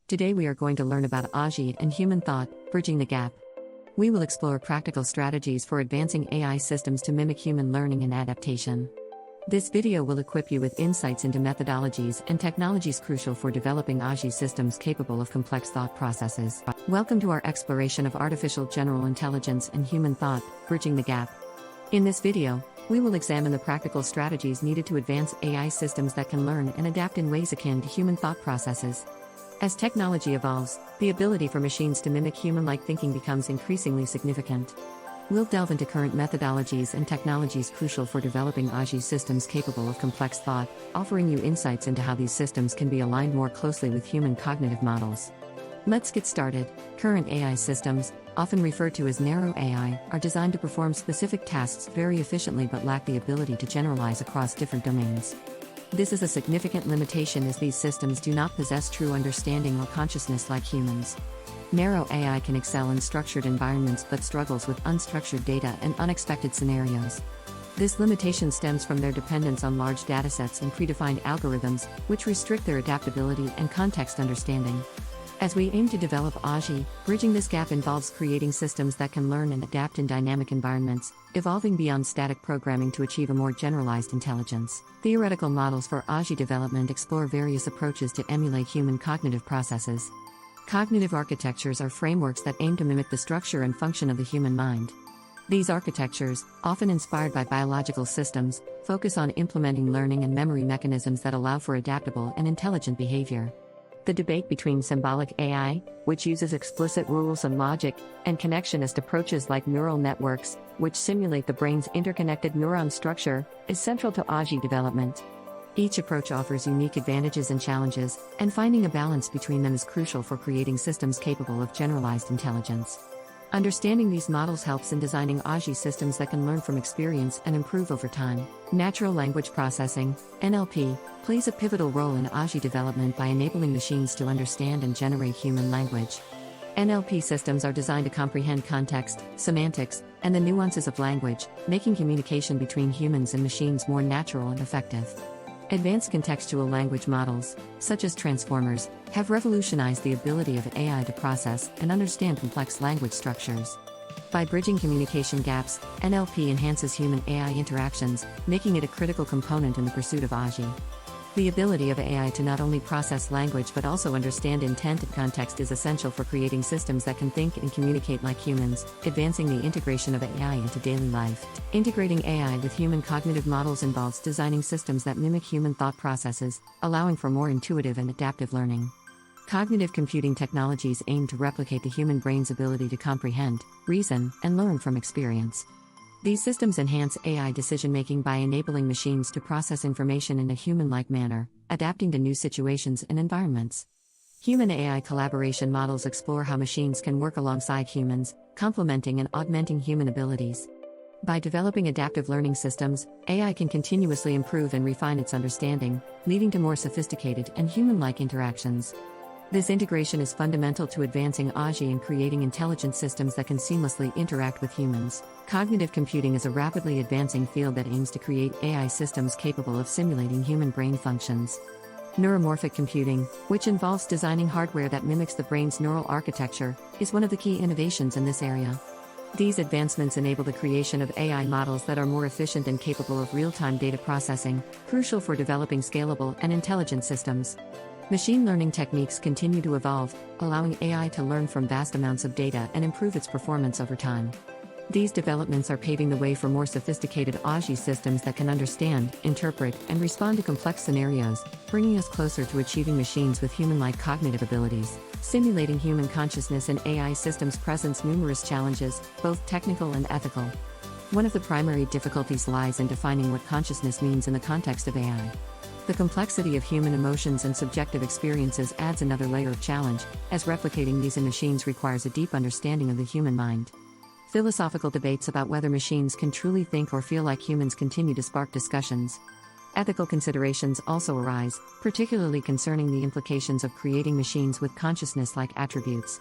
Today we are going to learn about AGI and human thought, bridging the gap. We will explore practical strategies for advancing AI systems to mimic human learning and adaptation. This video will equip you with insights into methodologies and technologies crucial for developing AGI systems capable of complex thought processes. Welcome to our exploration of artificial general intelligence and human thought, bridging the gap. In this video, we will examine the practical strategies needed to advance AI systems that can learn and adapt in ways akin to human thought processes. As technology evolves, the ability for machines to mimic human-like thinking becomes increasingly significant. We'll delve into current methodologies and technologies crucial for developing AGI systems capable of complex thought, offering you insights into how these systems can be aligned more closely with human cognitive models. Let's get started. Current AI systems, often referred to as narrow AI, are designed to perform specific tasks very efficiently but lack the ability to generalize across different domains. This is a significant limitation as these systems do not possess true understanding or consciousness like humans. Narrow AI can excel in structured environments but struggles with unstructured data and unexpected scenarios. This limitation stems from their dependence on large datasets and predefined algorithms, which restrict their adaptability and context understanding. As we aim to develop AGI, bridging this gap involves creating systems that can learn and adapt in dynamic environments, evolving beyond static programming to achieve a more generalized intelligence. Theoretical models for AGI development explore various approaches to emulate human cognitive processes. Cognitive architectures are frameworks that aim to mimic the structure and function of the human mind. These architectures, often inspired by biological systems, focus on implementing learning and memory mechanisms that allow for adaptable and intelligent behavior. The debate between symbolic AI, which uses explicit rules and logic, and connectionist approaches like neural networks, which simulate the brain's interconnected neuron structure, is central to AGI development. Each approach offers unique advantages and challenges, and finding a balance between them is crucial for creating systems capable of generalized intelligence. Understanding these models helps in designing AGI systems that can learn from experience and improve over time. Natural language processing, NLP, plays a pivotal role in AGI development by enabling machines to understand and generate human language. NLP systems are designed to comprehend context, semantics, and the nuances of language, making communication between humans and machines more natural and effective. Advanced contextual language models, such as transformers, have revolutionized the ability of AI to process and understand complex language structures. By bridging communication gaps, NLP enhances human-AI interactions, making it a critical component in the pursuit of AGI. The ability of AI to not only process language but also understand intent and context is essential for creating systems that can think and communicate like humans, advancing the integration of AI into daily life. Integrating AI with human cognitive models involves designing systems that mimic human thought processes, allowing for more intuitive and adaptive learning. Cognitive computing technologies aim to replicate the human brain's ability to comprehend, reason, and learn from experience. These systems enhance AI decision-making by enabling machines to process information in a human-like manner, adapting to new situations and environments. Human-AI collaboration models explore how machines can work alongside humans, complementing and augmenting human abilities. By developing adaptive learning systems, AI can continuously improve and refine its understanding, leading to more sophisticated and human-like interactions. This integration is fundamental to advancing AGI and creating intelligent systems that can seamlessly interact with humans. Cognitive computing is a rapidly advancing field that aims to create AI systems capable of simulating human brain functions. Neuromorphic computing, which involves designing hardware that mimics the brain's neural architecture, is one of the key innovations in this area. These advancements enable the creation of AI models that are more efficient and capable of real-time data processing, crucial for developing scalable and intelligent systems. Machine learning techniques continue to evolve, allowing AI to learn from vast amounts of data and improve its performance over time. These developments are paving the way for more sophisticated AGI systems that can understand, interpret, and respond to complex scenarios, bringing us closer to achieving machines with human-like cognitive abilities. Simulating human consciousness in AI systems presents numerous challenges, both technical and ethical. One of the primary difficulties lies in defining what consciousness means in the context of AI. The complexity of human emotions and subjective experiences adds another layer of challenge, as replicating these in machines requires a deep understanding of the human mind. Philosophical debates about whether machines can truly think or feel like humans continue to spark discussions. Ethical considerations also arise, particularly concerning the implications of creating machines with consciousness-like attributes.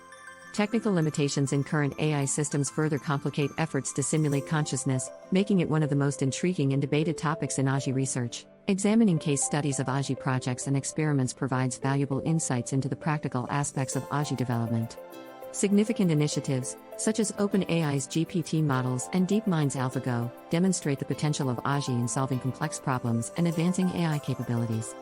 Technical limitations in current AI systems further complicate efforts to simulate consciousness, making it one of the most intriguing and debated topics in AGI research. Examining case studies of AGI projects and experiments provides valuable insights into the practical aspects of AGI development. Significant initiatives, such as OpenAI's GPT models and DeepMind's AlphaGo, demonstrate the potential of AGI in solving complex problems and advancing AI capabilities.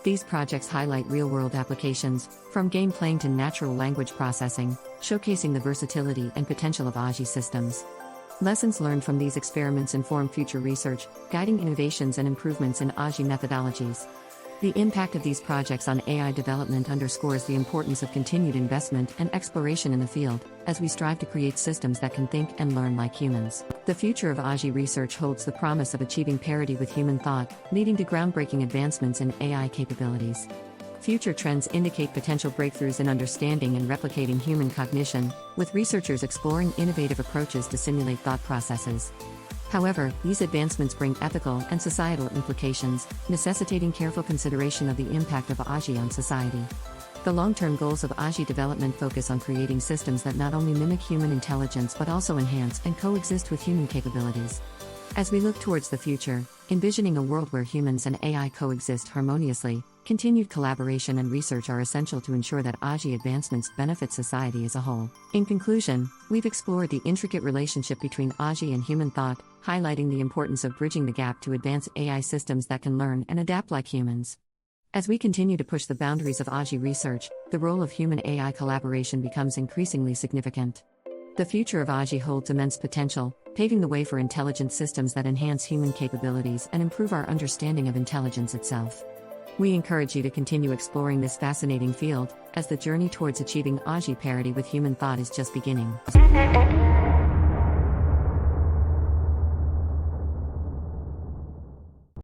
These projects highlight real-world applications, from game playing to natural language processing, showcasing the versatility and potential of AGI systems. Lessons learned from these experiments inform future research, guiding innovations and improvements in AGI methodologies. The impact of these projects on AI development underscores the importance of continued investment and exploration in the field, as we strive to create systems that can think and learn like humans. The future of AGI research holds the promise of achieving parity with human thought, leading to groundbreaking advancements in AI capabilities. Future trends indicate potential breakthroughs in understanding and replicating human cognition, with researchers exploring innovative approaches to simulate thought processes. However, these advancements bring ethical and societal implications, necessitating careful consideration of the impact of AGI on society. The long-term goals of AGI development focus on creating systems that not only mimic human intelligence but also enhance and coexist with human capabilities. As we look towards the future, envisioning a world where humans and AI coexist harmoniously, continued collaboration and research are essential to ensure that AGI advancements benefit society as a whole. In conclusion, we've explored the intricate relationship between AGI and human thought, highlighting the importance of bridging the gap to advance AI systems that can learn and adapt like humans. As we continue to push the boundaries of AGI research, the role of human-AI collaboration becomes increasingly significant. The future of AGI holds immense potential, paving the way for intelligent systems that enhance human capabilities and improve our understanding of intelligence itself. We encourage you to continue exploring this fascinating field, as the journey towards achieving AGI parity with human thought is just beginning.